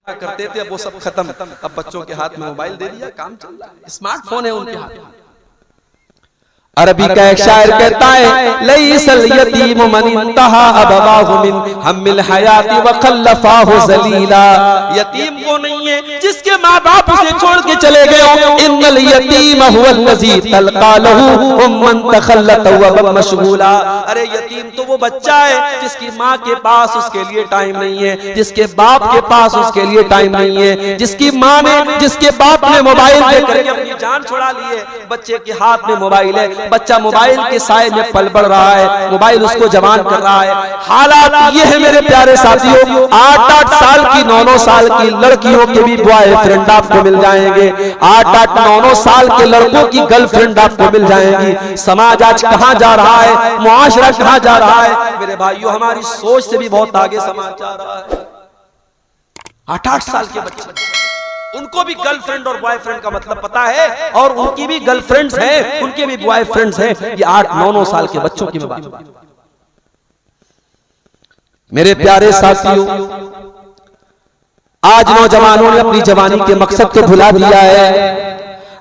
करते थे, अब वो सब खत्म। अब बच्चों के हाथ में मोबाइल दे दिया, काम चल रहा है, स्मार्टफोन है उनके हाथ में। अरबी का एक शायर कहता है, लईसल यतीम मन इंतहा अबवाहु मिन हम्मिल हयाती व खल्लफाहु जलीला। यतीम वो नहीं है जिसके माँ बाप उसे छोड़ के चले गए। इन्नल यतीम हुवल लज़ी तलक़ा लहू उम्मन तखल्लत व मशगूला। अरे यतीम तो वो बच्चा है जिसकी माँ के पास उसके लिए टाइम नहीं है, जिसके बाप के पास उसके लिए टाइम नहीं है, जिसकी माँ ने, जिसके बाप ने मोबाइल देकर के अपनी जान छुड़ा ली है। बच्चे के हाथ में मोबाइल है, बच्चा मोबाइल के साए में पल बढ़ रहा है, मोबाइल उसको जवान कर रहा है। हालात ये है मेरे प्यारे साथियों, 8-8 साल की 9-9 साल की लड़कियों के भी बॉयफ्रेंड आपको मिल जाएंगे, 8-8 9-9 साल के लड़कों की गर्लफ्रेंड आपको मिल जाएंगी। समाज आज कहां जा रहा है, मुआशरा कहां जा रहा है मेरे भाइयों, हमारी सोच से भी बहुत आगे समाज जा रहा है। 8-8 साल के बच्चे, उनको भी गर्लफ्रेंड और बॉयफ्रेंड का मतलब पता है, और उनकी भी गर्लफ्रेंड्स हैं, उनके भी बॉयफ्रेंड्स हैं। ये 8-9 साल के बच्चों की बात। मेरे प्यारे साथियों, आज नौजवानों ने अपनी जवानी के मकसद को भुला दिया है।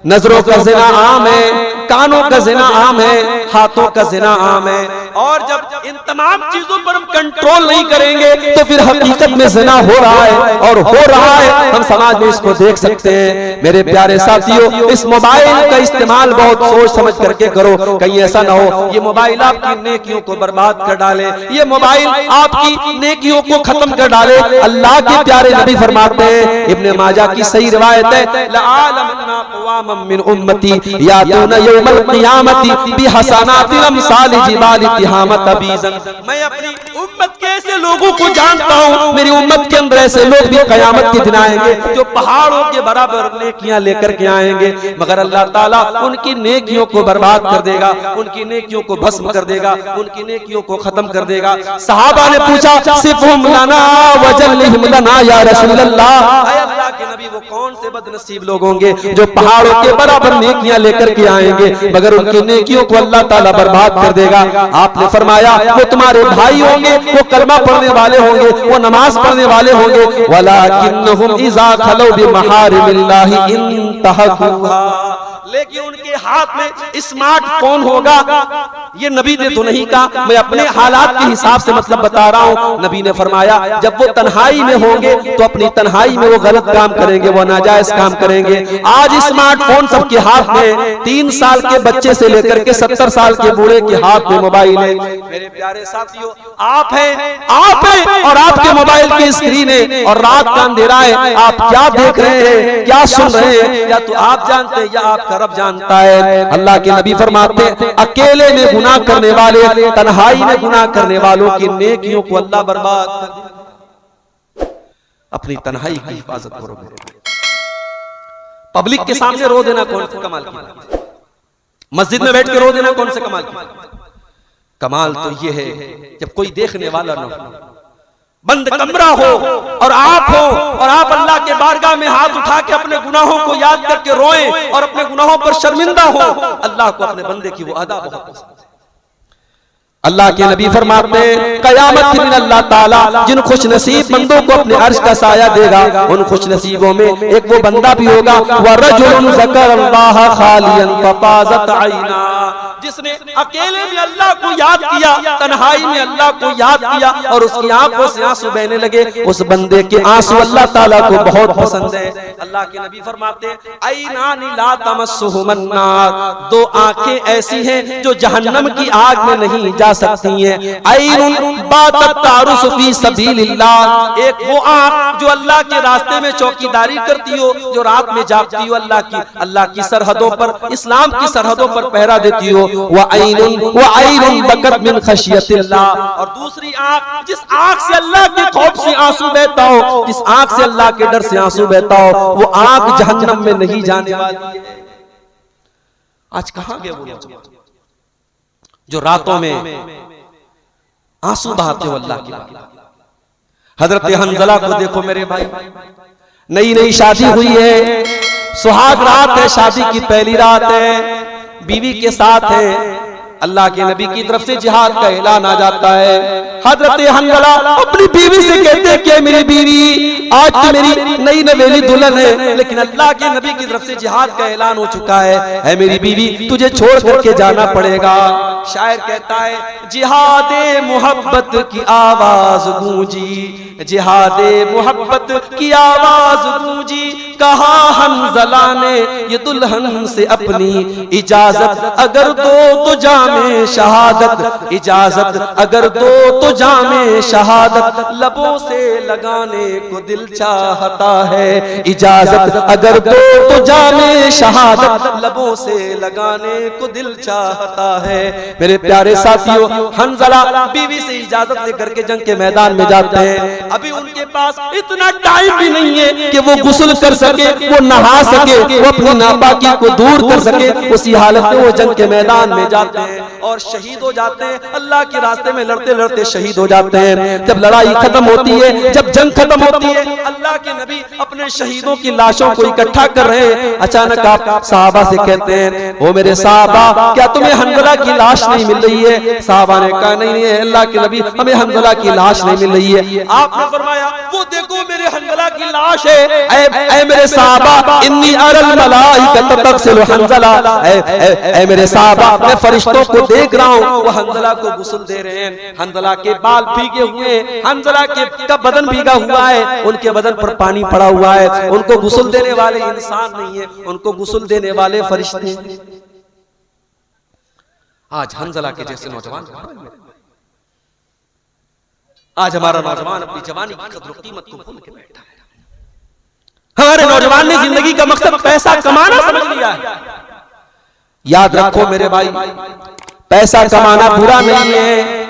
नजरों का ज़िना आम है, कानों का ज़िना आम है, हाथों का ज़िना आम है, और जब इन तमाम चीजों पर हम कंट्रोल नहीं करेंगे तो फिर हकीकत में ज़िना हो रहा है, और हो रहा है, हम समाज में इसको देख सकते हैं। मेरे प्यारे साथियों, इस मोबाइल का इस्तेमाल बहुत सोच समझ करके करो, कहीं ऐसा ना हो ये मोबाइल आपकी नेकियों को बर्बाद कर डाले, ये मोबाइल आपकी नेकियों को खत्म कर डाले। अल्लाह के प्यारे नबी फरमाते हैं, इब्ने माजा की सही रिवायत है, लआलमन्ना क़वाम मिन उम्मती यातूना यौमल क़ियामती बिहसनातिल अमसालि जिबालि तिहामत अबीज़न। मैं अपनी उम्मत के ऐसे लोगों को जानता हूँ, मेरी उम्मत के अंदर ऐसे लोग भी क़यामत के दिन आएंगे जो पहाड़ों के बराबर नेकियां लेकर के आएंगे, मगर अल्लाह ताला उनकी नेकियों को बर्बाद कर देगा, उनकी नेकियों को भस्म कर देगा, उनकी नेकियों को खत्म कर देगा। सहाबा ने पूछा, सिफ़हुम लना वजल्लिहुम लना या रसूल अल्लाह, अल्लाह के नबी वो कौन से बदनसीब लोग होंगे जो पहाड़ों के बराबर नेकियां लेकर के आएंगे मगर उनकी नेकियों को अल्लाह ताला बर्बाद कर देगा। आपने फरमाया, वो तुम्हारे भाई होंगे, वो कलमा पढ़ने वाले होंगे, वो नमाज पढ़ने वाले होंगे, वलाकिन्नहुम इज़ा खलौ बिमहारिमिल्लाहि इंतहकुहा, लेकिन उनके हाथ में स्मार्टफोन होगा। ये नबी ने तो नहीं कहा, मैं अपने हालात के हिसाब से मतलब बता रहा हूँ। नबी ने फरमाया, जब वो तन्हाई में होंगे तो अपनी तन्हाई में वो गलत काम करेंगे, वो नाजायज काम करेंगे। आज स्मार्टफोन सबके हाथ में, 3 साल के बच्चे से लेकर के 70 साल के बूढ़े के हाथ में मोबाइल है। मेरे प्यारे साथियों, आप हैं और आपके मोबाइल की स्क्रीन है, और रात का अंधेरा है, आप क्या देख रहे हैं, क्या सुन रहे हैं, या तो आप जानते हैं या आपका रब जानता है। अल्लाह के नबी फरमाते हैं, अकेले में गुनाह करने वाले, तन्हाई में गुनाह करने वालों की नेकियों को अल्लाह बर्बाद कर देगा। अपनी तन्हाई की हिफाजत करो। पब्लिक के सामने रो देना कौन सा कमाल की बात है? मस्जिद में बैठ के रो देना कौन सा कमाल की बात है? कमाल तो ये है जब कोई देखने वाला न हो, बंद कमरा हो और आप अल्लाह के बारगाह में हाथ उठा के अपने गुनाहों को याद करके रोएं और अपने गुनाहों पर शर्मिंदा हो। अल्लाह को अपने बंदे की वो अदा बहुत पसंद है। अल्लाह के नबी फरमाते हैं, क़यामत के दिन अल्लाह ताला जिन खुश नसीब बंदों को अपने अर्श का साया देगा, उन खुश नसीबों में एक वो बंदा भी होगा, वरजुलुन ज़करल्लाह खालियन फफ़ाज़त ऐना, जिसने अकेले में अल्लाह को याद किया, तन्हाई में अल्लाह को याद किया और उसकी आंखों से आंसू बहने लगे। उस बंदे के आंसू अल्लाह ताला को बहुत पसंद है। अल्लाह के नबी फरमाते हैं, ऐनानि ला तमस्सुहुमन नार, 2 आंखें ऐसी हैं जो जहन्नम की आग में नहीं जा सकती हैं। ऐनुन बातत तारुसु फी सबीलिल्लाह, एक वो आंख जो अल्लाह के रास्ते में चौकीदारी करती हो, जो रात में जागती हो, अल्लाह की सरहदों पर, इस्लाम की सरहदों पर पहरा देती हो। वअइनुन बकत मिन खशियतिल्लाह, और दूसरी आंख जिस आंख से अल्लाह के खौफ से आंसू बहता हो, जिस आंख से अल्लाह के डर से आंसू बहता हो, वो आंख जहन्नम में नहीं जाने वाली है। आज कहां गए वो लोग जो रातों में आंसू बहाते हो अल्लाह की बात? हजरत हंजला को देखो मेरे भाई, नई शादी हुई है, सुहाग रात है, शादी की पहली रात है, बीवी के साथ है, अल्लाह के नबी की तरफ से जिहाद का ऐलान आ जाता है। हजरत हंज़ला अपनी बीवी से कहते हैं कि मेरी बीवी, आज तो मेरी नई नवेली दुल्हन है, लेकिन अल्लाह के नबी की तरफ से जिहाद का ऐलान हो चुका है मेरी बीवी, तुझे छोड़ करके जाना पड़ेगा। शायर कहता है, जिहादे मोहब्बत की आवाज गूंजी, जिहादे मोहब्बत की आवाज गूंजी, कहा हंज़ला ने ये दुल्हन से अपनी इजाजत अगर दो तो जामे शहादत, इजाजत अगर दो तो जामे शहादत, लबों से लगाने को दिल चाहता है, इजाजत अगर दो तो जामे शहादत, लबों से लगाने को दिल चाहता है। मेरे प्यारे साथियों, हंज़ला बीवी से इजाजत लेकर के जंग के मैदान में जाते हैं। अभी उनके पास इतना टाइम भी नहीं है कि वो गुस्ल कर सके, वो नहा सके, वो अपनी नापाकी को दूर कर सके। उसी हालत में वो जंग के मैदान में जाते हैं और शहीद हो जाते हैं। अल्लाह के रास्ते में लड़ते लड़ते शहीद हो जाते हैं। जब लड़ाई खत्म होती है, जब जंग खत्म होती है, अल्लाह के नबी अपने शहीदों की लाशों को इकट्ठा कर रहे हैं। अचानक आप साहबा से कहते हैं, ओ मेरे साहबा, क्या तुम्हें हंज़ला की लाश नहीं मिल रही है? साहबा ने कहा, नहीं नहीं अल्लाह के नबी, हमें हंज़ला की लाश नहीं मिल रही है। आपने फरमाया, वो देखो मेरे हंज़ला की लाश है। ऐ मेरे साहबा, इन्नी अरल मलाइका तगसिल हंज़ला, ऐ मेरे साहबा, मैं फरिश्तों को देख रहा हूँ, वो हंज़ला को गुस्ल दे रहे हैं। हंज़ला के बाल भीगे हुए हैं, हंज़ला का बदन भीगा हुआ है, उनके बदन पर पानी पड़ा हुआ है। उनको गुस्ल देने वाले इंसान नहीं है, उनको गुस्ल देने वाले फरिश्ते। आज हंज़ला के जैसे नौजवान, आज हमारा नौजवान अपनी जवानी की कदर कीमत को भूल के बैठा है। हमारे नौजवान ने जिंदगी का मकसद पैसा कमाना समझ लिया है। याद रखो मेरे भाई, पैसा कमाना बुरा नहीं है,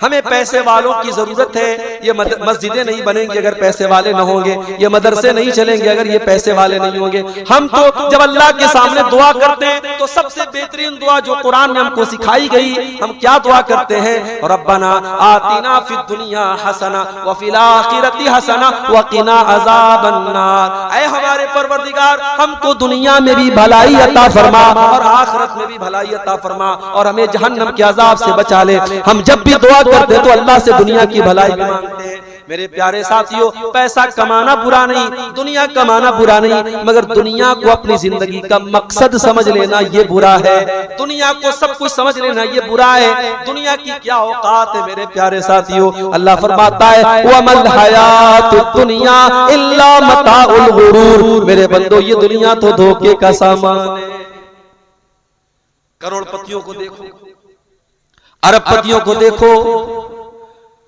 हमें पैसे वालों की जरूरत है। ये मस्जिदें नहीं बनेंगी अगर पैसे वाले न होंगे, ये मदरसे नहीं चलेंगे अगर ये पैसे वाले नहीं होंगे। हम तो जब अल्लाह के सामने दुआ करते हैं तो सबसे बेहतरीन दुआ जो कुरान में हमको सिखाई गई, हम क्या दुआ करते हैं? रब्बना आतिना फिद दुनिया हसना व फिल आखिरति हसना व क़िना अज़ाबन्नार। ऐ हमारे परवरदिगार, हमको दुनिया में भी भलाई अता फरमा और आखिरत में भी भलाई अता फरमा और हमें जहन्नम के अजाब से बचा ले। हम जब भी दुआ करते तो अल्लाह से दुनिया की भलाई भी मांगते हैं। मेरे प्यारे साथियों, पैसा कमाना बुरा नहीं, दुनिया कमाना बुरा नहीं, मगर दुनिया को अपनी जिंदगी का मकसद समझ लेना ये बुरा है। दुनिया को सब कुछ समझ लेना ये बुरा है। दुनिया की क्या औकात है मेरे प्यारे साथियों। अल्लाह फरमाता है, वमल हयातुद दुनिया इल्ला मताउल गुरूर। मेरे बंदो, ये दुनिया तो धोखे का सामान है। करोड़पतियों को देखो, अरबपतियों को देखो,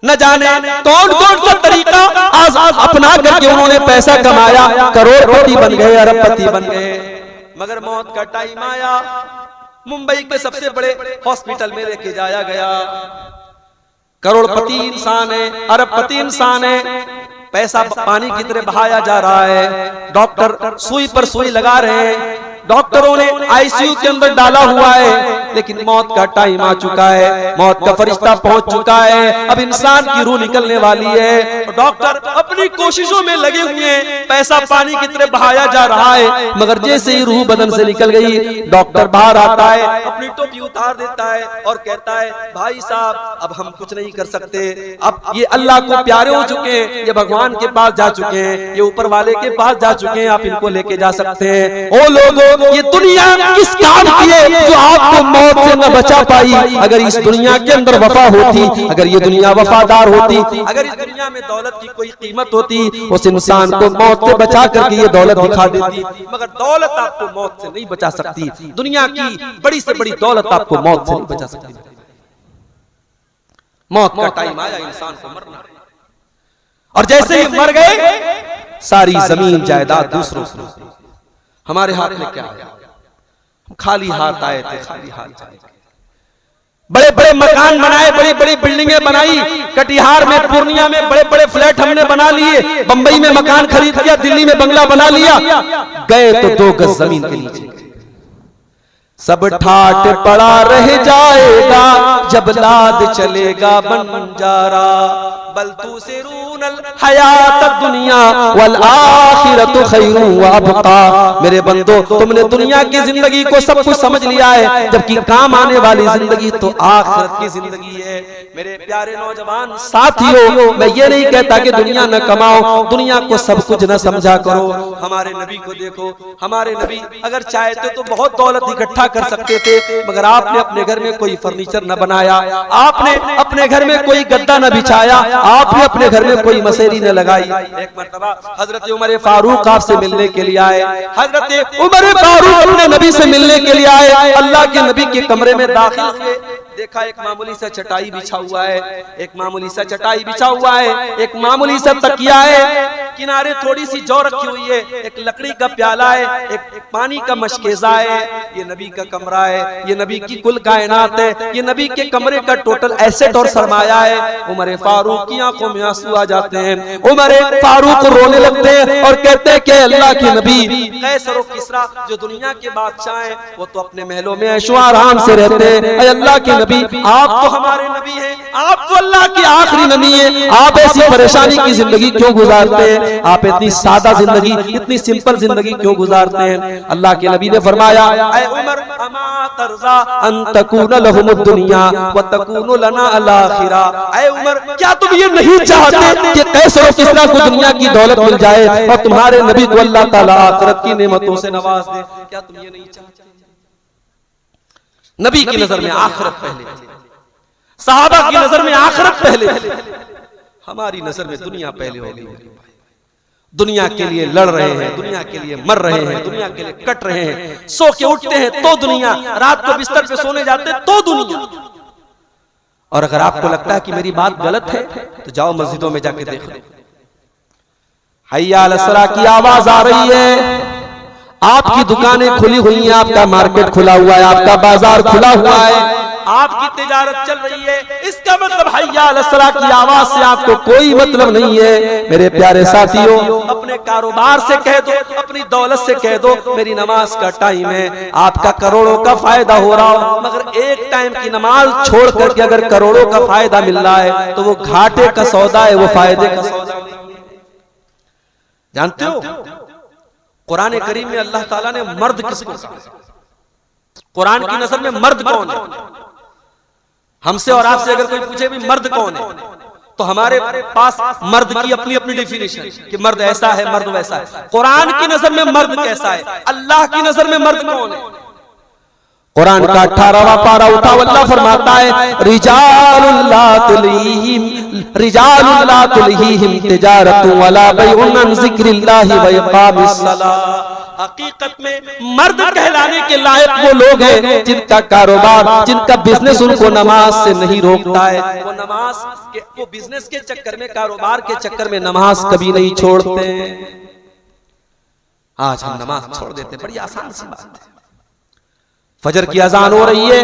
न जाने कौन कौन सा तरीका आज अपना करके उन्होंने पैसा कमाया, करोड़पति बन गए, अरबपति बन गए। मगर मौत का टाइम आया, मुंबई के सबसे बड़े हॉस्पिटल में लेके जाया गया। करोड़पति इंसान है, अरबपति इंसान है, पैसा पानी की तरह बहाया जा रहा है। डॉक्टर सुई पर सुई लगा रहे हैं, डॉक्टरों ने आईसीयू के अंदर डाला हुआ है, लेकिन मौत का टाइम आ चुका है, मौत का फरिश्ता पहुंच चुका है। अब इंसान की रूह निकलने वाली है। डॉक्टर अपनी कोशिशों में लगे हुए हैं, पैसा पानी की तरह बहाया जा रहा है, मगर जैसे ही रूह बदन से निकल गई, डॉक्टर बाहर आता है, अपनी टोपी उतार देता है और कहता है, भाई साहब अब हम कुछ नहीं कर सकते, अब ये अल्लाह को प्यारे हो चुके हैं, ये भगवान के पास जा चुके हैं, ये ऊपर वाले के पास जा चुके हैं, आप इनको लेके जा सकते हैं। ओ लोगों, ये दुनिया किस काम की है जो आपको मौत से न बचा पाई? अगर इस दुनिया के अंदर वफा होती, अगर ये दुनिया वफादार होती, अगर इस दुनिया में दौलत की कोई कीमत होती, उस इंसान को मौत से बचा करके ये दौलत दिखा देती। मगर दौलत आपको मौत से नहीं बचा सकती। दुनिया की बड़ी से बड़ी दौलत आपको मौत से नहीं बचा सकती। मौत का टाइम आया, इंसान को मरना, और जैसे ही मर गए, सारी जमीन जायदाद दूसरों को। हमारे हाथ में क्या आया? खाली हाथ आए थे, खाली हाथ जाएंगे। बड़े बड़े मकान बनाए, बड़ी बड़ी बिल्डिंगें बनाई, कटिहार में, पूर्णिया में बड़े बड़े फ्लैट हमने बना लिए, बंबई में मकान खरीद लिया, दिल्ली में बंगला बना लिया, गए तो 2 गज जमीन के नीचे। सब ठाट पड़ा रह जाएगा जब लाद चलेगा बंजारा। बल तुसिरूनल हयात दुनिया वल आखिरतु खैरुन व अबका। मेरे बंदो, तुमने दुनिया की जिंदगी को सब कुछ समझ लिया है, जबकि काम आने वाली जिंदगी तो आखिरत की जिंदगी है। मेरे प्यारे नौजवान साथियों, मैं ये नहीं कहता कि दुनिया न कमाओ, दुनिया को सब कुछ न समझा करो। हमारे नबी को देखो, हमारे नबी अगर चाहते तो बहुत दौलत इकट्ठा कर सकते थे, मगर आपने अपने घर में कोई फर्नीचर न बनाया, आपने अपने घर में कोई गद्दा न बिछाया, आपने अपने घर में कोई मसेरी न लगाई। एक मर्तबा हजरत उमर फारूक आपसे मिलने के लिए आए। हजरत उमर फारूक अपने नबी से मिलने के लिए आए। अल्लाह के नबी के कमरे में दाखिल हुए, देखा एक मामूली सा चटाई बिछा हुआ है, एक मामूली सा चटाई बिछा हुआ है, एक मामूली सा तकिया है, किनारे थोड़ी सी जौ रखी हुई है, एक लकड़ी का प्याला है, एक पानी का मशकेजा है। ये नबी का कमरा है, ये नबी की कुल कायनात है, ये नबी के कमरे का टोटल एसेट और सरमाया है। उमर फारूक की आंखों में आंसू आ जाते हैं। उमर फारूक रोने लगते हैं और कहते हैं कि अल्लाह के नबी, कैसर और किसरा जो दुनिया के बादशाह हैं, वो तो अपने महलों में ऐशो आराम से रहते हैं। अल्लाह के नबी, आप तो हमारे नबी हैं, आप तो अल्लाह के आखिरी नबी हैं, आप ऐसी परेशानी की जिंदगी क्यों गुजारते हैं? आप इतनी सादा जिंदगी, इतनी सिंपल जिंदगी क्यों गुजारते हैं? अल्लाह के नबी ने फरमाया, ऐ उमर, अमा तरज़ा अन तकून लहुमुद दुनिया व तकून लना अल आखिरा। ऐ उमर, क्या तुम ये नहीं चाहते कि कैसर और किसरा को दुनिया की दौलत मिल जाए और तुम्हारे नबी को अल्लाह ताला आखिरत की नेमतों से नवाज दे? क्या तुम ये नहीं चाहते? नबी की नजर में आखिरत पहले थी, सहाबा की नजर में आखिरत पहले थी, हमारी नजर में दुनिया पहले होगी। दुनिया के लिए लड़ रहे हैं, दुनिया के लिए मर रहे हैं, दुनिया के लिए कट रहे हैं, सो के उठते हैं तो दुनिया, रात को बिस्तर पे सोने जाते तो दुनिया। और अगर आपको लगता है कि मेरी बात गलत है तो जाओ मस्जिदों में जाके देखो, हय्या अल सलाह की आवाज आ रही है, आपकी दुकानें खुली हुई हैं, आपका मार्केट खुला हुआ है, आपका बाजार खुला हुआ है, आपकी तिजारत चल रही है, इसका मतलब हय्या अल सलाह की आवाज से आपको कोई मतलब नहीं है। मेरे प्यारे साथियों, अपने कारोबार से कह दो, अपनी दौलत से कह दो, मेरी नमाज का टाइम है, आपका करोड़ों का फायदा हो रहा हो, मगर एक टाइम की नमाज छोड़ करके अगर करोड़ों का फायदा मिल रहा है तो वो घाटे का सौदा है, वो फायदे का सौदा नहीं। जानते हो कुरान करीम में अल्लाह ताला ने मर्द किसको कहा? कुरान की नजर में मर्द कौन है? हमसे और आपसे अगर कोई पूछे भी मर्द कौन है, तो हमारे पास मर्द की अपनी अपनी डेफिनेशन कि मर्द ऐसा है, मर्द वैसा है। कुरान की नजर में मर्द कैसा है? अल्लाह की नजर में मर्द कौन है? कुरान का 18वां पारा उठा, अल्लाह फरमाता है, रिजालुन ला तुल्हीहिम तिजारतुन वला बैउन अन ज़िक्रिल्लाहि व इक़ामिस सलाह। हकीकत में मर्द कहलाने के लायक वो लोग हैं जिनका कारोबार, जिनका बिजनेस उनको नमाज से नहीं रोकता है। वो नमाज के, वो बिजनेस के चक्कर में, कारोबार के चक्कर में नमाज कभी नहीं छोड़ते। आज हम नमाज छोड़ देते, बड़ी आसान सी बात है। फजर की अजान हो रही है,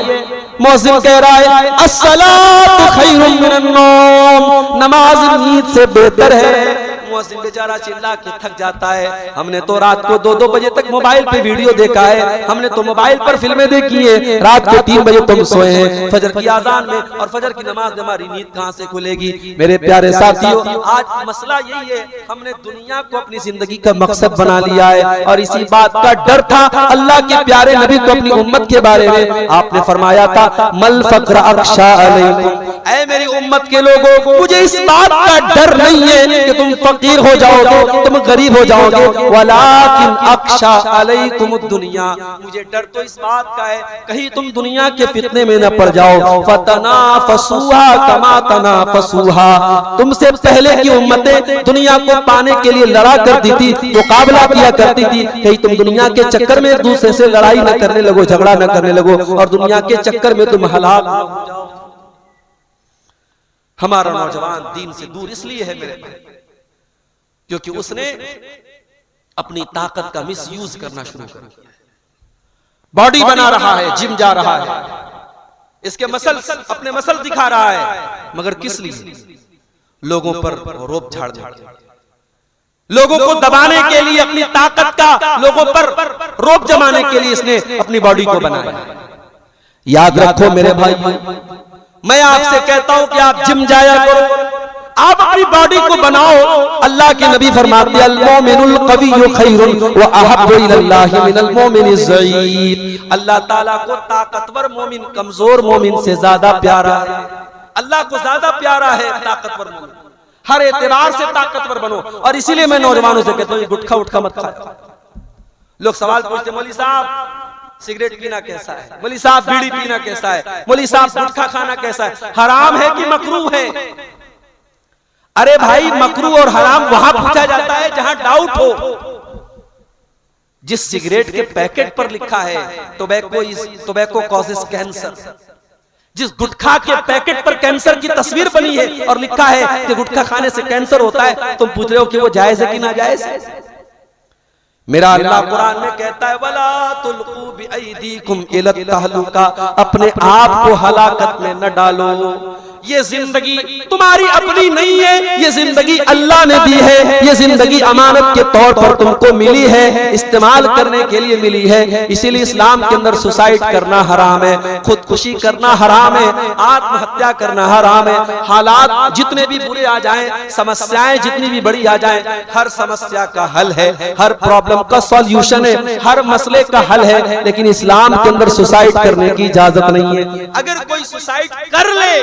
मुअज्जिन कह रहा है अस्सलातु खैरुम मिनन नौम, नमाज नींद से बेहतर है। मुअज्जिन बेचारा चिल्ला के थक जाता है। हमने तो रात को 2-2 बजे तक मोबाइल पे वीडियो देखा है, हमने तो मोबाइल पर फिल्में देखी है, रात को 3 बजे तुम सोए हैं फजर की आजान में, और फजर की नमाज में हमारी नींद कहां से खुलेगी? मेरे प्यारे साथियों, आज मसला यही है, हमने दुनिया को अपनी जिंदगी का मकसद बना लिया है, और इसी बात का डर था अल्लाह के प्यारे नबी को अपनी उम्मत के बारे में आपने फरमाया था, मल फक्र अख्शा अलैकुम, ऐ मेरी उम्मत के लोगों, मुझे इस बात का डर नहीं है कि तुम फकीर हो जाओगे, तुम गरीब हो जाओगे, वलाकिन अख्शा अलैकुम दुनिया, मुझे डर तो इस बात का है कहीं तुम दुनिया के फितने में न पड़ जाओ। फतनाफसूहा कमा तनाफसूहा, तुमसे पहले की उम्मतें दुनिया को पाने के लिए लड़ा करती थी, मुकाबला किया करती थी, कहीं तुम दुनिया के चक्कर में एक दूसरे से लड़ाई न करने लगो, झगड़ा न करने लगो, और दुनिया के चक्कर में तुम हलाक न हो जाओ। हमारा नौजवान दीन से दूर इसलिए है मेरे भाई, क्योंकि उसने अपनी ताकत का मिसयूज करना शुरू कर दिया। बॉडी बना रहा है, जिम जा रहा है, इसके मसल, अपने मसल दिखा रहा है, मगर किस लिए? लोगों पर रोब झाड़ दे, लोगों को दबाने के लिए, अपनी ताकत का लोगों पर रोक जमाने के लिए इसने अपनी बॉडी को बनाया। याद रखो मेरे भाई, मैं आपसे कहता हूं कि आप जिम जाया करो, आप अपनी बॉडी को बनाओ। अल्लाह के नबी फरमाते हैं, अल-मोमिनुल क़विय्यु खैरुन व अहब्बु इलल्लाहि मिनल मोमिनिज़ ज़ईफ़। अल्लाह ताला को ताकतवर मोमिन कमजोर मोमिन से ज्यादा प्यारा है। अल्लाह को ज्यादा प्यारा है ताकतवर मोमिन। हर एतबार से ताकतवर बनो। और इसीलिए मैं नौजवानों से कहता हूँ गुटखा उठका मत खाओ। लोग सवाल पूछते, मौलवी साहब सिगरेट पीना कैसा है, मौलवी साहब बीड़ी पीना कैसा है, मौलवी साहब गुटखा खाना कैसा है, हराम है कि मकरूह है? अरे भाई, मकरूह और हराम वहां पूछा जाता है जहां डाउट हो। जिस सिगरेट के पैकेट पर लिखा है टोबैको कॉजेस कैंसर, जिस गुटखा के पैकेट पर कैंसर की तस्वीर बनी है और लिखा है कि गुटखा खाने से कैंसर होता है, तुम पूछ रहे हो कि वो जायज है कि ना जायज है? मेरा अल्लाह कुरान में कहता है, वला तुल्कू बिअयदीकुम इला तहलुका, अपने आप को हलाकत में न डालो। ये जिंदगी तुम्हारी अपनी नहीं है, ये जिंदगी अल्लाह ने दी है। ये जिंदगी अमानत के तौर पर तुमको मिली है, इस्तेमाल करने के लिए मिली है। इसीलिए इस्लाम के अंदर सुसाइड करना हराम है, खुदकुशी करना हराम है, आत्महत्या करना हराम है। हालात जितने भी बुरे आ जाएं, समस्याएं जितनी भी बड़ी आ जाएं, हर समस्या का हल है, हर प्रॉब्लम का सॉल्यूशन है, हर मसले का हल है। लेकिन इस्लाम के अंदर सुसाइड करने की इजाजत नहीं है। अगर कोई सुसाइड कर ले,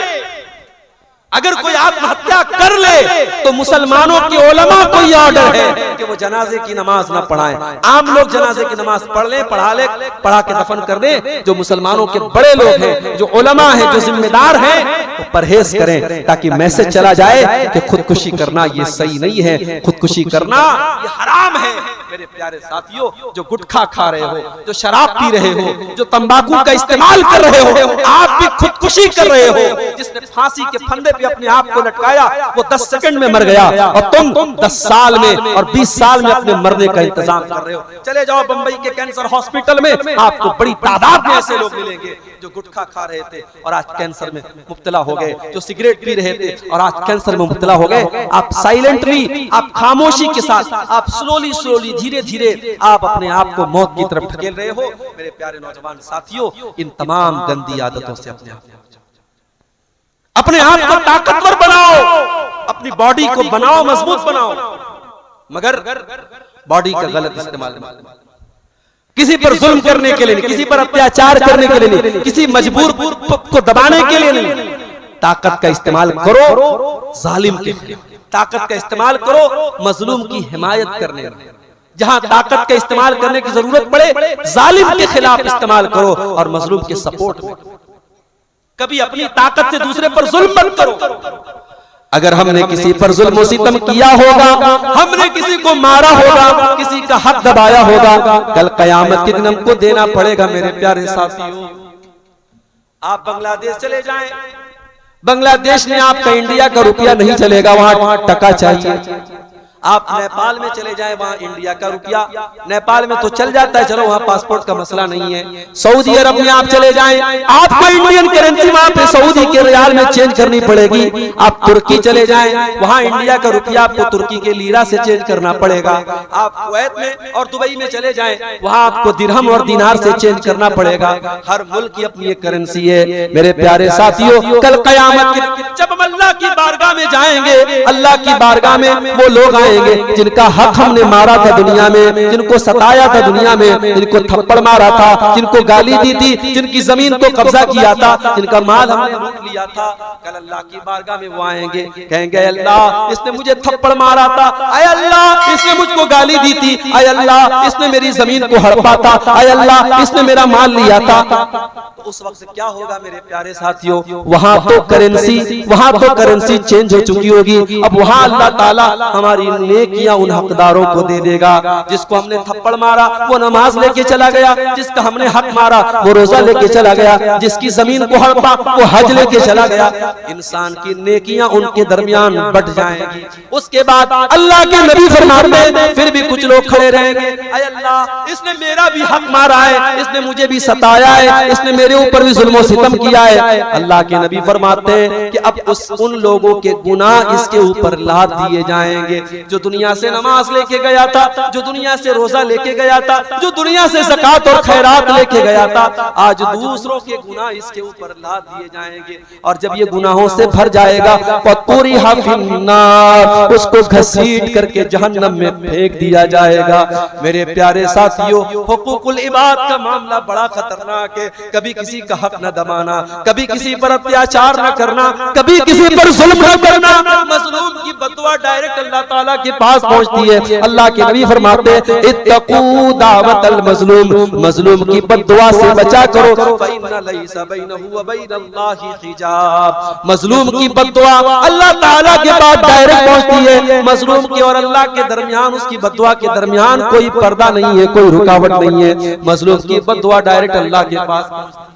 अगर कोई आत्महत्या कर ले, तो मुसलमानों के उलमा को यह ऑर्डर है कि वो जनाजे की नमाज ना पढ़ाएं। आम लोग जनाजे की नमाज पढ़ ले, पढ़ा के दफन कर दे। जो मुसलमानों के बड़े लोग हैं, जो उलमा हैं, जो जिम्मेदार हैं, वो परहेज करें ताकि मैसेज चला जाए कि खुदकुशी करना ये सही नहीं है, खुदकुशी करना ये हराम है। मेरे प्यारे साथियों, जो गुटखा खा रहे हो, जो शराब पी रहे हो, जो तंबाकू का इस्तेमाल कर रहे हो, आप भी खुदकुशी कर रहे हो। जिसने फांसी के फंदे पे अपने आप को लटकाया, वो 10 सेकंड में मर गया, और तुम 10 साल में और 20 साल में अपने मरने का इंतजाम कर रहे हो। चले जाओ बंबई के कैंसर हॉस्पिटल में, आपको बड़ी तादाद में ऐसे लोग मिलेंगे जो गुटखा खा रहे थे और आज कैंसर में मुब्तला हो गए, जो सिगरेट पी रहे थे और आज कैंसर में मुब्तला हो गए। आप साइलेंटली, आप खामोशी के साथ, आप स्लोली धीरे धीरे आप अपने आप को मौत की तरफ ढकेल रहे हो। मेरे प्यारे नौजवान साथियों, इन तमाम गंदी आदतों से अपने आप को ताकतवर बनाओ, अपनी बॉडी को बनाओ, मजबूत बनाओ, मगर बॉडी का गलत इस्तेमाल नहीं। किसी पर जुल्म करने के लिए नहीं, किसी पर अत्याचार करने के लिए नहीं, किसी मजबूर को दबाने के लिए नहीं। ताकत का इस्तेमाल करो जालिम के खिलाफ, ताकत का इस्तेमाल करो मजलूम की हिमायत करने में। जहां ताकत का इस्तेमाल करने की जरूरत पड़े, जालिम के खिलाफ इस्तेमाल करो और मजलूम के सपोर्ट में। कभी अपनी ताकत से दूसरे पर जुल्म मत करो। अगर हमने किसी पर जुल्म सितम किया होगा, हमने किसी को मारा होगा, किसी का हक दबाया होगा, कल कयामत के दिन हमको देना पड़ेगा। मेरे प्यारे साथियों, आप बांग्लादेश चले जाएं, बांग्लादेश में आपका इंडिया का रुपया नहीं चलेगा, वहां टका चाहिए। आप नेपाल में चले जाएं, वहां इंडिया का रुपया, नेपाल में तो चल जाता है, चलो वहां पासपोर्ट का मसला नहीं है। सऊदी अरब में आप चले जाएं, आपको इंडियन करेंसी वहां पे सऊदी के रियाल में चेंज करनी पड़ेगी। आप तुर्की चले जाएं, वहां इंडिया का रुपया आपको तुर्की के लीरा से चेंज करना पड़ेगा। आप कुवैत में और दुबई में चले जाएं, वहां आपको दिरहम और दिनार से चेंज करना पड़ेगा। हर मुल्क की अपनी एक करेंसी है। मेरे प्यारे साथियों, कल कयामत के जब हम अल्लाह की बारगाह में जाएंगे, अल्लाह की बारगाह में वो लोग जिनका हक हमने मारा था दुनिया में, जिनको सताया था दुनिया में, जिनको थप्पड़ मारा था, जिनको गाली दी थी, जिनकी जमीन को कब्जा किया था, जिनका माल हमने लूट लिया था, कल अल्लाह की बारगाह में वो आएंगे, कहेंगे अल्लाह इसने मुझे थप्पड़ मारा था, आय अल्लाह इसने मुझको गाली दी थी, आय अल्लाह इसने मेरी जमीन को हड़पा था, आय अल्लाह इसने मेरा माल लिया था। तो उस वक्त क्या होगा मेरे प्यारे साथियों? वहां तो करेंसी चेंज हो चुकी होगी। अब वहां अल्लाह ताला हमारी नेकियां उन हकदारों को दे देगा। जिसको हमने थप्पड़ मारा वो नमाज लेके चला गया, जिसका हमने हक मारा वो रोजा लेके चला गया, जिसकी जमीन को हड़पा वो हज लेके चला गया। इंसान की नेकियां उनके दरमियान बढ़ जाएंगी। उसके बाद अल्लाह के नबी फरमाते हैं फिर भी कुछ कुछ लोग खड़े रहेंगे, अय अल्लाह इसने मेरा भी हक मारा है, इसने मुझे भी सताया है, इसने मेरे ऊपर भी जुल्म सितम किया है। अल्लाह के नबी फरमाते हैं कि अब उन लोगों के गुनाह इसके ऊपर लाद दिए जाएंगे। जो दुनिया से नमाज लेके गया था, जो दुनिया से रोजा लेके गया था, जो दुनिया से ज़कात और खैरात लेके गया था, आज दूसरों के गुनाह इसके ऊपर लाद दिए जाएंगे। और जब ये गुनाहों से भर जाएगा फतुरिहा फिन्नार, उसको घसीट करके जहन्नम में फेंक दिया जाएगा। मेरे प्यारे साथियों, हुकूकुल इबाद का मामला बड़ा खतरनाक है। कभी किसी का हक न दबाना, कभी किसी पर अत्याचार न करना, कभी किसी पर जुल्म न करना। मजलूम की बददुआ डायरेक्ट अल्लाह ताला के पास पहुंचती है। अल्लाह के नबी फरमाते हैं इत्तकू दावतल मजलूम, मजलूम की बददुआ से बचा करो, फइन्ना लैसा बैनहु व बैनल्लाहि हिजाब। मजलूम की बददुआ अल्लाह ताला के पास डायरेक्ट पहुंचती है। मजलूम की और अल्लाह के दरमियान, उसकी बददुआ के दरमियान कोई पर्दा नहीं है, कोई रुकावट नहीं है। मजलूम की बददुआ डायरेक्ट अल्लाह के पास पहुंचती है।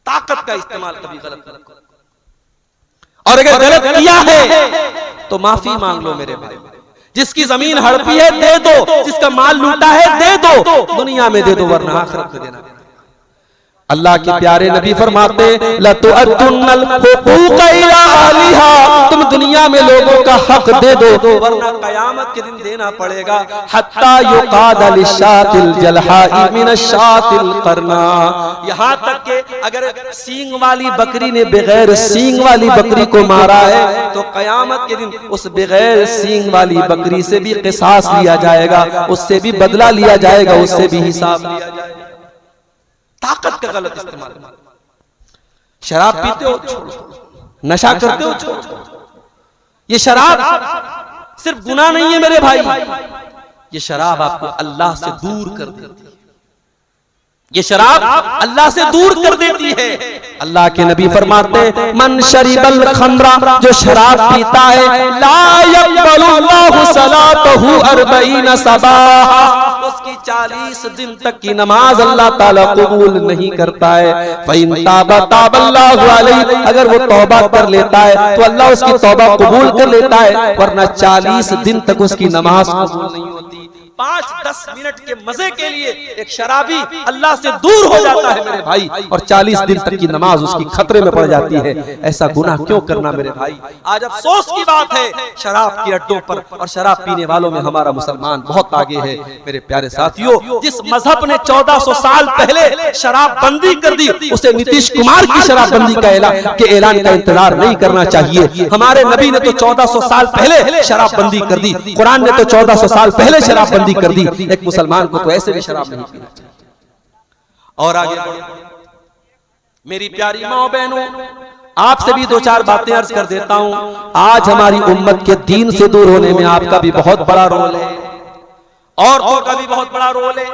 ताकत का इस्तेमाल कभी गलत मत करो, और अगर गलत किया है तो माफी मांग लो मेरे भाई। जिसकी जमीन हड़पी है दे दो, जिसका माल लूटा है दे दो, दुनिया में दे दो वरना आखिरत में देना। अल्लाह के प्यारे नबी फरमाते लतुअद्दुन्नल हुकूक इला अहलिहा, तुम दुनिया में लोगों का हक दे दो वरना कयामत के दिन देना पड़ेगा। हत्ता युकाद लिशातिल जलहाई मिनशातिल करना, यहाँ तक के अगर सींग वाली बकरी ने बगैर सींग वाली बकरी को मारा है तो कयामत के दिन उस बगैर सींग वाली बकरी से भी क़िसास लिया जाएगा, उससे भी बदला लिया जाएगा, उससे भी हिसाब लिया जाएगा। ताकत का गलत इस्तेमाल। शराब पीते हो छोड़ो, नशा करते हो छोड़ो। ये शराब सिर्फ गुनाह नहीं है मेरे भाई, ये शराब आपको अल्लाह से दूर कर देती है। ये शराब अल्लाह से दूर कर देती है। अल्लाह के नबी फरमाते हैं मन शरीबल खमरा, जो शराब पीता है ला यक़बलुल्लाहु सलातहु 40 सबाह, उसकी 40 दिन तक की नमाज अल्लाह ताला कबूल नहीं करता है। फ़इन ताबा ताबल्लाहु अलैहि, अगर वो तौबा कर लेता है तो अल्लाह उसकी तौबा कबूल कर लेता है, वरना 40 दिन तक उसकी नमाज कबूल नहीं होती। 5-10 मिनट के मजे के लिए एक शराबी अल्लाह से दूर हो जाता है मेरे भाई, और 40 दिन तक की नमाज उसकी खतरे में पड़ जाती है। ऐसा गुनाह क्यों करना मेरे भाई। आज अफसोस की बात है शराब के अड्डों पर और शराब पीने वालों में हमारा मुसलमान बहुत आगे है। मेरे प्यारे साथियों, जिस मजहब ने 1400 साल पहले शराब बंदी कर दी, उसे नीतीश कुमार की शराबबंदी का ऐलान का इंतजार नहीं करना चाहिए। हमारे नबी ने तो 1400 साल पहले शराबबंदी कर दी, कुरान ने तो 1400 साल पहले शराब कर दी। एक मुसलमान को तो ऐसे भी शराब नहीं पीना चाहिए। और आगे मेरी प्यारी माओ बहनों, आपसे भी 2-4 बातें अर्ज कर देता हूं। आज हमारी उम्मत के दीन से दूर होने में आपका भी बहुत बड़ा रोल है, औरतों का भी बहुत बड़ा रोल है।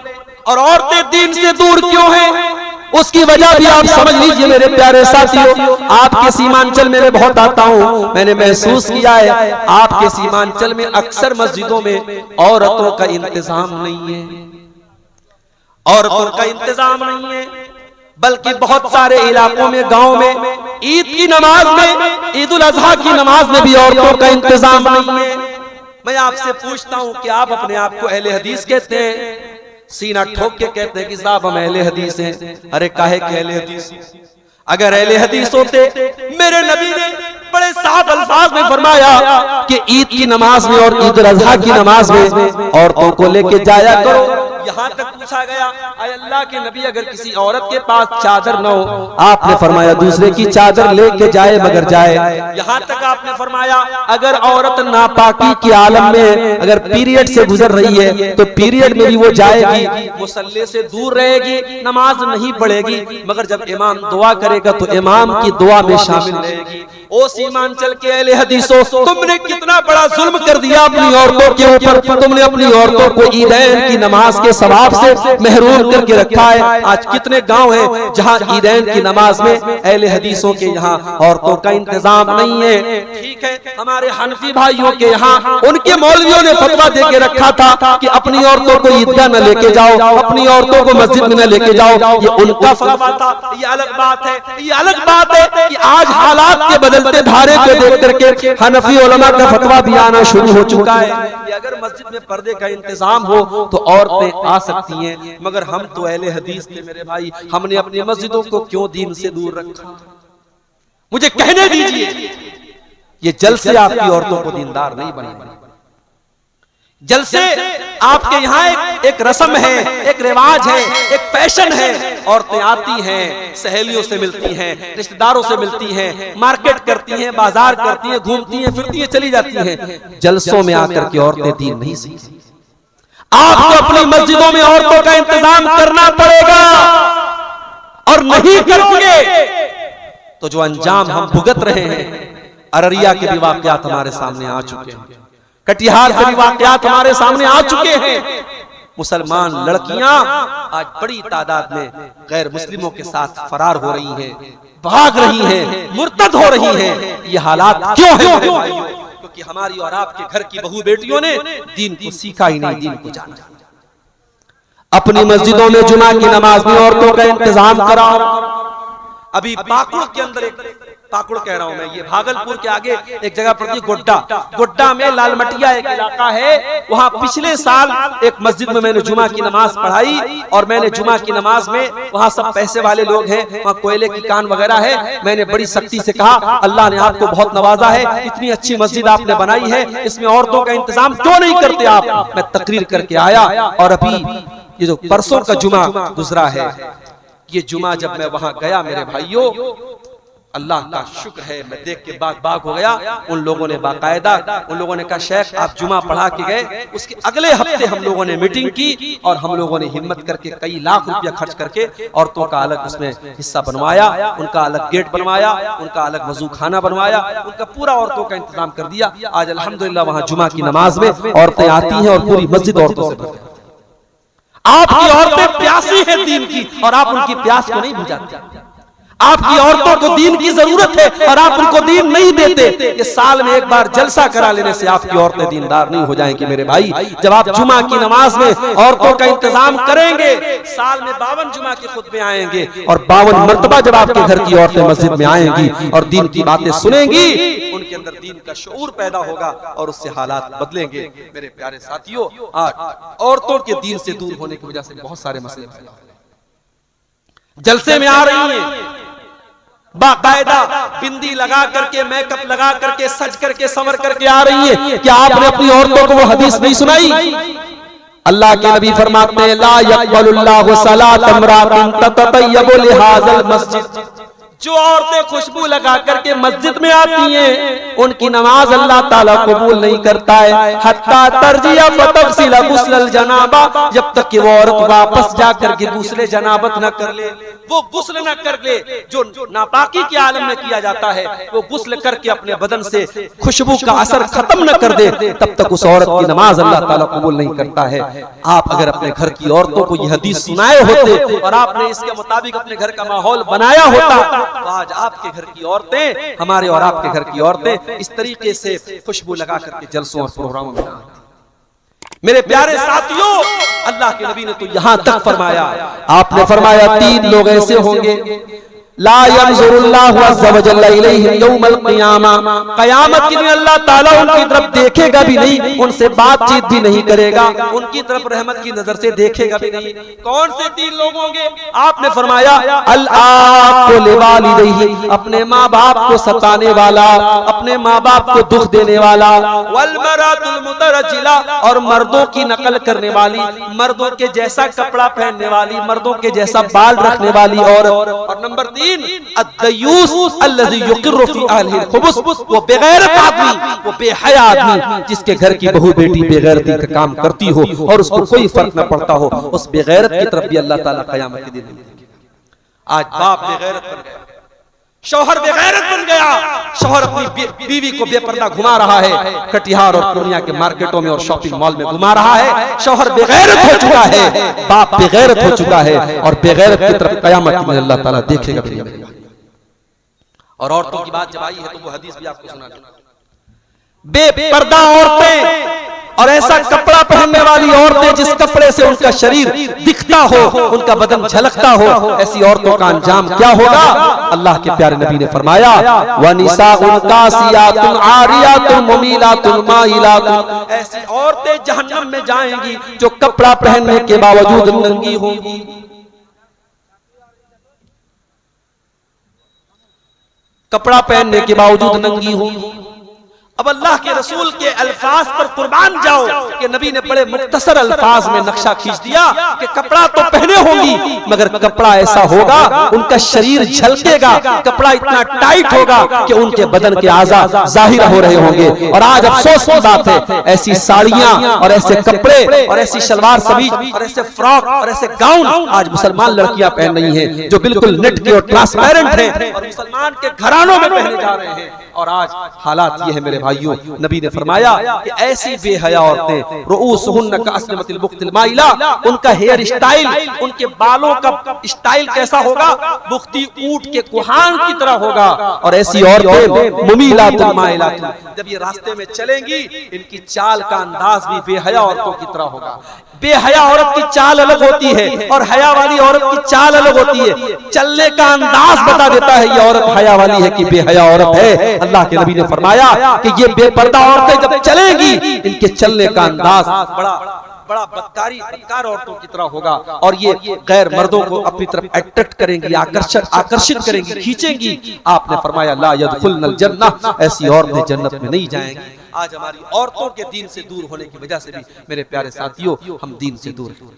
और औरतें दीन से दूर क्यों हैं, उसकी वजह भी आप समझ लीजिए मेरे प्यारे साथियों। आपके सीमांचल में मैं बहुत आता हूं, मैंने महसूस किया है आपके सीमांचल में अक्सर मस्जिदों में औरतों का इंतजाम नहीं है, औरतों का इंतजाम नहीं है। बल्कि बहुत सारे इलाकों में, गांव में ईद की नमाज में, ईद उल अजहा की नमाज में भी औरतों का इंतजाम नहीं है। मैं आपसे पूछता हूं कि आप अपने आप को अहले हदीस कहते हैं? सीना ठोक के कहते हैं कि साहब हम अहले हदीस हैं। अरे काहे के अहले हदीस? अगर अहले हदीस होते, मेरे नबी ने बड़े साफ अल्फाज में फरमाया कि ईद की नमाज में और ईद उल अजहा की नमाज में औरतों को लेके जाया करो। यहाँ तक पूछा गया अल्लाह के नबी अगर किसी औरत के पास चादर न हो, आपने फरमाया दूसरे की चादर लेके जाए मगर जाए। यहाँ तक आपने फरमाया अगर औरत नापाकी के आलम में अगर पीरियड से गुजर रही है तो पीरियड में भी वो जाएगी, मुसल्ले से दूर रहेगी, नमाज नहीं पढ़ेगी, मगर जब इमाम दुआ करेगा तो इमाम की दुआ में शामिल रहेगी। ओ सीमांचल के अहले हदीसों, तुमने कितना बड़ा जुल्म कर दिया अपनी औरतों के ऊपर। तुमने अपनी औरतों को ईदैन की नमाज के सवाब से महरूम करके रखा है। आज कितने गांव हैं जहां ईदैन की नमाज में अहले हदीसों के यहाँ औरतों का इंतजाम नहीं है। ठीक है, हमारे हनफी भाइयों के यहाँ उनके मौलवियों ने फतवा दे के रखा था कि अपनी औरतों को ईदगाह न लेके जाओ, अपनी औरतों को मस्जिद में न लेके जाओ। ये उनका फतवा था, ये अलग बात है। ये अलग बात है कि आज हालात के बदल बदलते धारे को देख करके हनफी उलमा का फतवा भी आना शुरू हो चुका है कि अगर मस्जिद में पर्दे का इंतजाम हो तो औरतें आ सकती हैं, मगर हम तो अहले हदीस थे मेरे भाई, हमने अपनी मस्जिदों को क्यों दीन से दूर रखा? मुझे कहने दीजिए, ये जलसे आपकी औरतों को दीनदार नहीं बनाएंगे। जलसे आपके यहाँ एक रस्म है, एक रिवाज है, एक फैशन है। औरतें आती हैं, सहेलियों से मिलती हैं, रिश्तेदारों से मिलती हैं, मार्केट करती हैं, बाजार करती हैं, घूमती हैं, फिरती हैं, चली जाती हैं। जलसों में आकर के औरतें दीन नहीं सीखती। आपको अपनी मस्जिदों में औरतों का इंतजाम करना पड़ेगा, और नहीं करोगे तो जो अंजाम हम भुगत रहे हैं, अररिया के भी वाकयात हमारे सामने आ चुके हैं, कटिहार से भी वाकयात हमारे सामने आ चुके हैं। मुसलमान लड़कियां आज बड़ी तादाद में गैर मुस्लिमों के साथ फरार हो रही हैं, भाग रही हैं, मुर्तद हो रही हैं। ये हालात क्यों है? क्योंकि हमारी और आपके घर की बहू बेटियों ने दीन को सीखा ही नहीं, दीन को जाना। अपनी मस्जिदों में जुमा की नमाज में औरतों का इंतजाम कराओ। अभी पाकुड़ के अंदर पाकुड़ कह रहा हूं मैं, ये भागलपुर के आगे एक जगह पड़ती गोड्डा, गोड्डा में लालमटिया एक इलाका है। वहां पिछले साल एक मस्जिद में मैंने जुमा की नमाज पढ़ाई, और मैंने जुमा की नमाज में, वहां सब पैसे वाले लोग हैं, वहां कोयले की कान वगैरह है। मैंने बड़ी सख्ती से कहा, अल्लाह ने आपको बहुत नवाजा है, इतनी अच्छी मस्जिद आपने बनाई है, इसमें औरतों का इंतजाम क्यों नहीं करते आप? मैं तकरीर करके आया, और अभी ये जो परसों का जुमा गुजरा है, ये जुमा जब मैं वहां गया मेरे भाइयों, अल्लाह का शुक्र है, मैं देख के बाग हो गया। उन लोगों ने बाकायदा, उन लोगों ने कहा शेख आप जुमा पढ़ा के गए, उसके अगले हफ्ते हम लोगों ने मीटिंग की, और हम लोगों ने हिम्मत करके कई लाख रुपया खर्च करके औरतों का अलग उसमें हिस्सा बनवाया, उनका अलग गेट बनवाया, उनका अलग वजू खाना बनवाया, उनका पूरा औरतों का इंतजाम कर दिया। आज अल्हम्दुलिल्लाह वहां जुमा की नमाज में औरतें आती हैं, और पूरी मस्जिद औरतों से भर जाती है। आपकी औरतें प्यासी है दीन की, और आप उनकी प्यास को नहीं बुझाते। आपकी औरतों को दीन की जरूरत है, और आप उनको दीन नहीं देते। ये साल में एक बार जलसा करा लेने से आपकी औरतें दीनदार नहीं हो जाएंगी मेरे भाई। जब आप जुमा की नमाज में औरतों का इंतजाम करेंगे, साल में 52 जुमा के खुतबे आएंगे, और 52 मर्तबा जब आपके घर की औरतें मस्जिद में आएंगी और दीन की बातें सुनेंगी, उनके अंदर दीन का शऊर पैदा होगा, और उससे हालात बदलेंगे। मेरे प्यारे साथियों, आज औरतों के दीन से दूर होने की वजह से बहुत सारे मसले पैदा हो रहे। जलसे में आ रही है, बाकायदा बिंदी लगा करके, मेकअप लगा करके, सज करके, संवर करके आ रही है। क्या आपने अपनी औरतों को वो हदीस नहीं सुनाई? अल्लाह के नबी फरमाते हैं, ला यक़बलुल्लाहु सलात इम्रातिन तततय्यबु लिहाज़ल मस्जिद। जो औरतें खुशबू लगा करके मस्जिद में आती हैं, उनकी नमाज अल्लाह ताला कबूल नहीं करता है। हत्ता तरजिया फतगसिल गुस्लल जनाबा, जब तक कि वो औरत वापस जा करके गुस्ले जनाबत न कर ले, वो गुस्ल न कर ले जो नापाकी के आलम में किया जाता है, वो गुस्ल करके अपने बदन से खुशबू का असर खत्म न कर दे, तब तक उस औरत की नमाज अल्लाह ताला कबूल नहीं करता है। आप अगर अपने घर की औरतों को ये हदीस सुनाए होते, और आपने इसके मुताबिक अपने घर का माहौल बनाया होता, तो आज आपके घर की औरतें, हमारे और आपके घर की औरतें इस तरीके से खुशबू लगा करके जलसों और प्रोग्रामों में आती। मेरे प्यारे साथियों, अल्लाह के नबी ने तो यहां तक फरमाया, आपने फरमाया 3 लोग ऐसे होंगे, ला यंजुरुल्लाहु अज़्ज़ा व जल्ला इलैहिम यौमल क़ियामा, क़यामत के दिन अल्लाह ताला उनकी तरफ देखेगा भी नहीं, उनसे बातचीत भी नहीं करेगा, उनकी तरफ रहमत की नजर से देखेगा भी नहीं। कौन से 3 लोग होंगे? आपने फरमाया अल आक़ु लिवालिदैहि, अपने माँ बाप को सताने वाला, अपने माँ बाप को दुख देने वाला, वल मरातुल मुतरज्जिला, और मर्दों की नकल करने वाली, मर्दों के जैसा कपड़ा पहनने वाली, मर्दों के जैसा बाल रखने वाली औरत। और नंबर 3 अद्दयूस अल्लज़ी युक़िर्रु फ़ी अहलिहिल खुबुस, वो बेगैरत आदमी, वो बेहया आदमी, जिसके घर की बहू बेटी बेगैरती का काम करती हो और उसको कोई फर्क न पड़ता हो, उस बेगैरत की तरफ भी अल्लाह ताला क़यामत के दिन नहीं देखेगा। आज बाप बेगैरत बन गया, शौहर बेगैरत बन गया, शौहर अपनी बीवी को बेपर्दा घुमा रहा है, कटिहार और पूर्णिया के मार्केटों में और शॉपिंग मॉल में घुमा रहा है। शौहर बेगैरत हो चुका है, बाप बेगैरत हो चुका है, और बेगैरत की तरफ क़यामत में अल्लाह ताला देखेगा भी नहीं। और औरतों की बात जब आई है तो वो हदीस भी आपको सुना, बेपर्दा औरतें और ऐसा कपड़ा पहनने वाली औरतें जिस कपड़े से उनका शरीर दिखता हो, उनका बदन झलकता हो, ऐसी औरतों का अंजाम क्या होगा? अल्लाह के प्यारे नबी ने फरमाया वनिसाउन कासियातुन आरियातुन मुमीलातुन माइलातुन, ऐसी औरतें जहन्नम में जाएंगी जो कपड़ा पहनने के बावजूद नंगी होंगी। कपड़ा पहनने के बावजूद नंगी होंगी। अब अल्लाह के रसूल के अल्फाज पर कुर्बान जाओ कि नबी ने बड़े मुख्तसर अल्फाज में नक्शा खींच दिया कि कपड़ा तो पहने होंगी मगर कपड़ा ऐसा होगा, उनका शरीर झलकेगा, कपड़ा इतना टाइट होगा कि उनके बदन के आज़ा जाहिर हो रहे होंगे। और आज अफसोस की बात है, ऐसी साड़ियां और ऐसे कपड़े और ऐसी शलवार समीज और ऐसे फ्रॉक और ऐसे गाउन आज मुसलमान लड़कियां पहन रही हैं जो बिल्कुल नेट के और ट्रांसपेरेंट हैं और मुसलमान के घरानों में पहने जा रहे हैं। और आज हालात ये है मेरे भाइयों, नबी ने फरमाया कि ऐसी बेहया औरतें रुऊसुहुन्ना कअस्निमतिल बुख्तिल माइला, उनका हेयर स्टाइल, उनके बालों का स्टाइल कैसा होगा? बुख्ती ऊंट के कुहान की तरह होगा। और ऐसी औरतें मुमीलातुन माइलातुन, जब ये रास्ते में चलेंगी इनकी चाल का अंदाज भी बेहया औरतों की तरह होगा। बेहया औरत की चाल अलग होती है और हया वाली औरत की चाल अलग होती है। चलने का अंदाज बता देता है ये औरत हया वाली है कि बेहया औरत है। अल्लाह के नबी ने फरमाया कि ये बेपर्दा औरतें जब चलेंगी इनके चलने का अंदाज बड़ा बदकार औरतों की तरह होगा और ये गैर मर्दों को अपनी तरफ अट्रैक्ट करेंगी, आकर्षित करेंगी, खींचेंगी। आपने फरमाया ला यदखुलनल जन्नह, ऐसी औरतें जन्नत में नहीं जाएंगी। आज हमारी औरतों के दीन से दूर होने की वजह से भी मेरे प्यारे साथियों हम दीन से दूर हैं।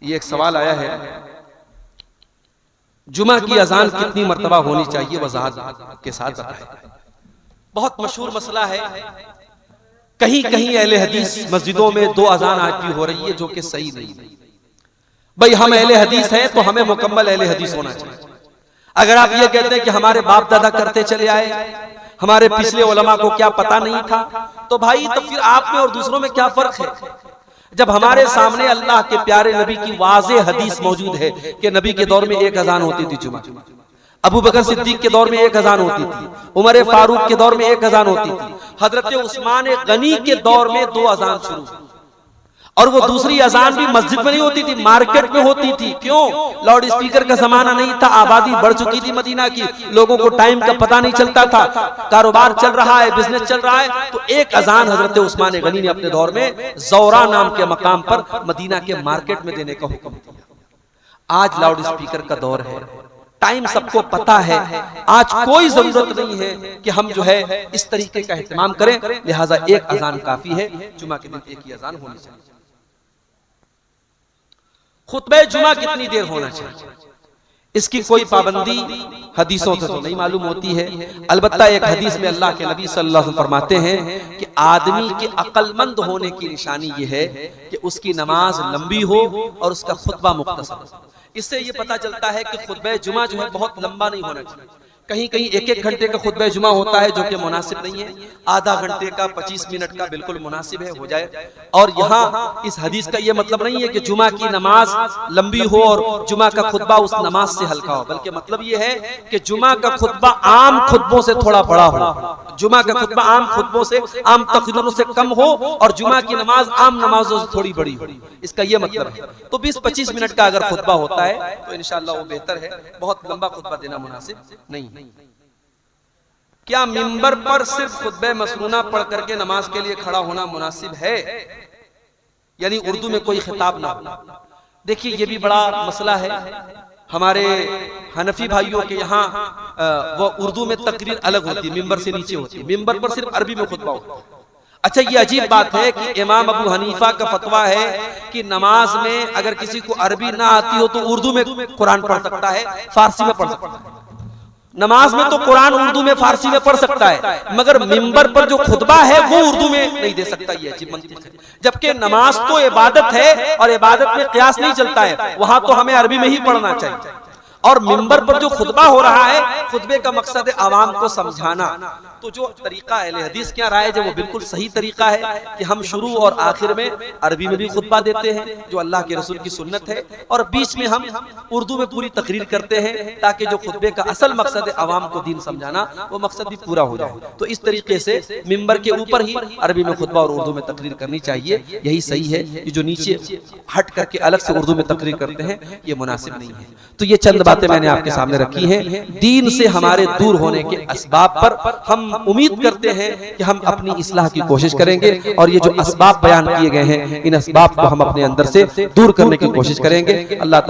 ये एक सवाल आया है, जुमा की अजान कितनी मर्तबा होनी चाहिए, वजाहत के साथ बताएं। बहुत मशहूर मसला है। कहीं कहीं अहले हदीस मस्जिदों में 2 अजान आज भी हो रही है जो कि सही नहीं है। भाई हम अहले हदीस हैं तो हमें मुकम्मल अहले हदीस होना चाहिए। अगर आप ये कहते हैं कि हमारे बाप दादा करते चले आए, हमारे पिछले उलमा को क्या पता नहीं था, तो भाई तो फिर आप में और दूसरों में क्या फर्क है? जब हमारे सामने अल्लाह के प्यारे नबी की वाज़े हदीस मौजूद है कि नबी के दौर में 1 अजान होती थी जुमा, अबू बकर सिद्दीक के दौर में 1 अजान होती थी, उमर फारूक के दौर में 1 अजान होती थी, हजरत उस्मान गनी के दौर में 2 अजान शुरू, और वो दूसरी अजान भी मस्जिद में नहीं होती थी, मार्केट में होती थी। क्यों? लाउड स्पीकर का जमाना नहीं था, आबादी बढ़ चुकी थी मदीना की, लोगों को टाइम का पता नहीं चलता था, कारोबार चल रहा है, बिजनेस चल रहा है। तो 1 अजान हजरत उस्मान गनी ने अपने दौर में ज़ौरा नाम के मकाम पर मदीना के मार्केट में देने का हुक्म दिया। आज लाउड स्पीकर का दौर है, टाइम सबको पता है, आज कोई जरूरत नहीं है कि हम जो है इस तरीके का एहतमाम करें, लिहाजा 1 अजान काफी है। जुमा के दिन 1 ही अजान होनी चाहिए। खुतबे जुमा कितनी देर होना चाहिए, इसकी कोई पाबंदी हदीसों से तो नहीं मालूम होती है। अलबत्ता एक हदीस में अल्लाह के नबी सल्लल्लाहु अलैहि वसल्लम फरमाते हैं कि आदमी के अक्लमंद होने की निशानी ये है कि उसकी नमाज लंबी हो और उसका खुतबा मुख्तसर। इससे ये पता चलता है कि खुतबे जुमा जो है बहुत लंबा नहीं होना चाहिए। कहीं कहीं 1-1 घंटे का खुतबा जुमा होता है जो कि मुनासिब नहीं है, आधा घंटे का 25 मिनट का बिल्कुल मुनासिब है, हो जाए। और यहाँ इस हदीस का ये मतलब नहीं है कि जुमा की नमाज लंबी हो और जुमा का खुतबा उस नमाज से हल्का हो, बल्कि मतलब ये है कि जुमा का खुतबा आम खुतबों से थोड़ा बड़ा हो, जुमा का खुतबा आम खुतबों से, आम तकरीरों से कम हो और जुमा की नमाज आम नमाजों से थोड़ी बड़ी हो, इसका ये मतलब है। तो 20-25 मिनट का अगर खुतबा होता है तो इंशाअल्लाह वो बेहतर है, बहुत लंबा खुतबा देना मुनासिब नहीं। क्या मिंबर पर सिर्फ खुतबे मसनूना पढ़ करके नमाज के लिए खड़ा होना मुनासिब है, यानी उर्दू में कोई खिताब ना हो? देखिए ये भी बड़ा मसला है। हमारे हनफी भाइयों के यहाँ वो उर्दू में तकरीर अलग होती है, मिंबर से नीचे होती है, मिंबर पर सिर्फ अरबी में खुतबा होता है। अच्छा ये अजीब बात है कि इमाम अबू हनीफा का फतवा है कि नमाज में अगर किसी को अरबी ना आती हो तो उर्दू में कुरान पढ़ सकता है, फारसी में पढ़ सकता है। नमाज में तो कुरान उर्दू में फारसी में पढ़ सकता है, मगर मिंबर पर जो खुतबा है वो उर्दू में नहीं दे सकता। ये अजीब मंतिक है, जबकि नमाज तो इबादत है और इबादत में क़ियास नहीं चलता है, वहां तो हमें अरबी में ही पढ़ना चाहिए। और मिंबर पर जो खुतबा हो रहा है, खुतबे का मकसद है आवाम को समझाना, तो जो तरीका अहले हदीस क्या राय है वो बिल्कुल सही तरीका है कि हम शुरू और आखिर में अरबी में भी खुतबा देते हैं जो अल्लाह के रसूल की सुन्नत है, और बीच में हम उर्दू में पूरी तकरीर करते हैं ताकि जो खुतबे का असल मकसद है आवाम को दीन समझाना, वो मकसद भी पूरा हो जाए। तो इस तरीके से मिंबर के ऊपर ही अरबी में खुतबा और उर्दू में तकरीर करनी चाहिए, यही सही है। ये जो नीचे हट करके अलग से उर्दू में तकरीर करते हैं ये मुनासिब नहीं है। तो ये चंद बातें मैंने आपके सामने रखी हैं। दीन से हमारे दूर होने के असबाब पर हम उम्मीद करते हैं कि हम अपनी इस्लाह की कोशिश करेंगे, और ये जो असबाब बयान किए गए हैं इन असबाब को हम अपने अंदर से दूर करने की कोशिश करेंगे। अल्लाह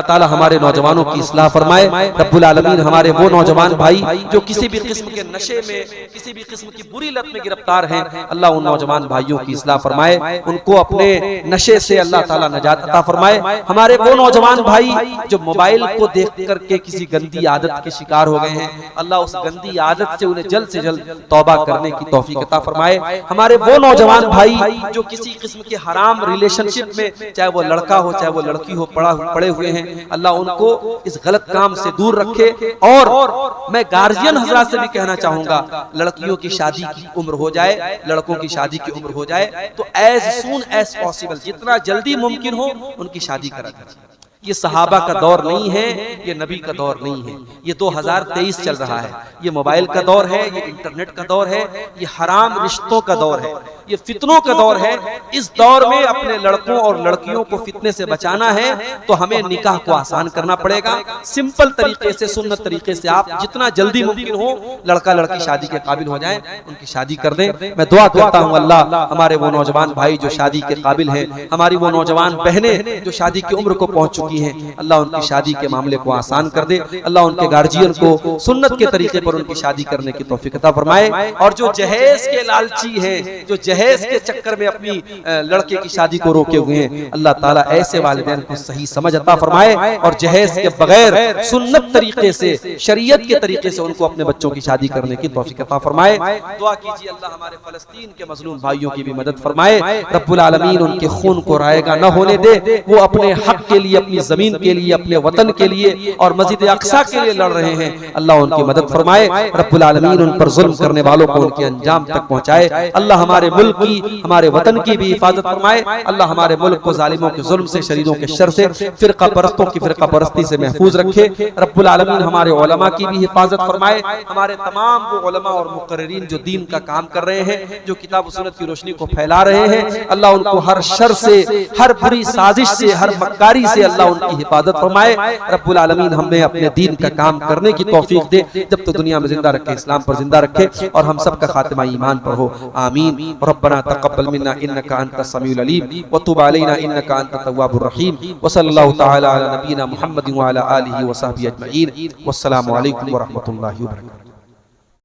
ताला हमारे नौजवानों की इस्लाह फरमाए। रब्बुल आलमीन हमारे वो नौजवान भाई जो किसी भी किस्म के नशे में, किसी भी किस्म की बुरी लत में गिरफ्तार हैं, अल्लाह उन नौजवान भाइयों की इस्लाह फरमाए, उनको अपने नशे से अल्लाह ताला नजात अता फरमाए। हमारे वो नौजवान भाई जो मोबाइल को देख करके किसी गंदी आदत के शिकार हो गए हैं, अल्लाह उस गंदी आदत से उन्हें जल्द से जल्द तौबा करने की तौफीक अता फरमाए। हमारे वो नौजवान भाई जो किसी किस्म के हराम रिलेशनशिप में, चाहे वो लड़का हो चाहे वो लड़की हो, पड़े हुए हैं, अल्लाह उनको इस गलत काम से दूर रखे। और मैं गार्जियन हजरात से भी कहना चाहूंगा, लड़कियों की शादी की उम्र हो जाए, लड़कों की शादी की उम्र हो जाए तो एज सून एज पॉसिबल, जितना जल्दी मुमकिन हो उनकी शादी करा दीजिए। ये सहाबा का दौर नहीं है, ये नबी का दौर नहीं है, ये 2023 चल रहा है। ये मोबाइल का दौर है, ये इंटरनेट का दौर है, ये हराम रिश्तों का दौर है, ये फितनों का दौर है। इस दौर में अपने लड़कों और लड़कियों को फितने से बचाना है तो हमें निकाह को आसान करना पड़ेगा। सिंपल तरीके से, सुन्नत तरीके से आप जितना जल्दी मुमकिन हो लड़का लड़की शादी के काबिल हो जाएं, उनकी शादी कर दें। मैं दुआ करता हूँ अल्लाह हमारे वो नौजवान भाई जो शादी के काबिल हैं, हमारी वो नौजवान बहनें जो शादी की उम्र को पहुंच चुकी हैं, अल्लाह उनकी शादी के मामले को आसान कर दे। अल्लाह उनके गार्जियन को सुन्नत के तरीके पर उनकी शादी करने की तौफीक अता फरमाए। और जो जहेज के लालची हैं, जो जहेज के चक्कर में अपनी लड़के की शादी को रोके हुए हैं, अल्लाह ताला ऐसे वालिदैन को सही समझ अता फरमाए और जहेज के बगैर सुन्नत तरीके से, शरीयत के तरीके से उनको अपने बच्चों की शादी करने की तौफीक अता फरमाए। दुआ कीजिए अल्लाह हमारे फलस्तीन के मजलूम भाइयों की भी मदद फरमाए। रब्बुल आलमीन उनके खून को रायगा न होने दे, वो अपने हक के लिए, अपनी जमीन के लिए, अपने वतन के लिए और मस्जिद अक्सा के लिए लड़ रहे हैं, अल्लाह उनकी मदद फरमाए। रब्बुल आलमीन उन पर जुल्म करने वालों को उनके अंजाम तक पहुंचाए। अल्लाह हमारे मुल्क की, हमारे वतन की भी हिफाजत फरमाए। अल्लाह हमारे मुल्क को जालिमों के जुल्म से, शरीरों के शर से, फिरका परस्तों की फिरका परस्ती से महफूज रखे। रब्बुल आलमीन हमारे उलमा की भी हिफाजत फरमाए। हमारे तमाम वो उलमा और मुकर्रिरीन जो दीन का काम कर रहे हैं, जो किताब व सुन्नत की रोशनी को फैला रहे हैं, अल्लाह उनको हर शर से, हर बुरी साजिश से, हर मक्कारी से अल्लाह उनकी हिफाजत फरमाए। रब्बुल आलमीन हमें अपने दीन का काम करने की तौफीक दे, जब तो दुनिया में जिंदा रखे, इस्लाम पर जिंदा रखे और हम सब का खातिमा ईमान पर हो। आमीन। रब्बना तक़ब्बल मिन्ना इन्नका अंतस समीउल अलीम व तुब अलैना इन्नका अंतत तव्वाबुर रहीम। व सल्लल्लाहु तआला अला नबीना मुहम्मद व अला आलिहि व सहबिहि अजमईन। वस्सलामु अलैकुम व रहमतुल्लाहि व बरकातुहू।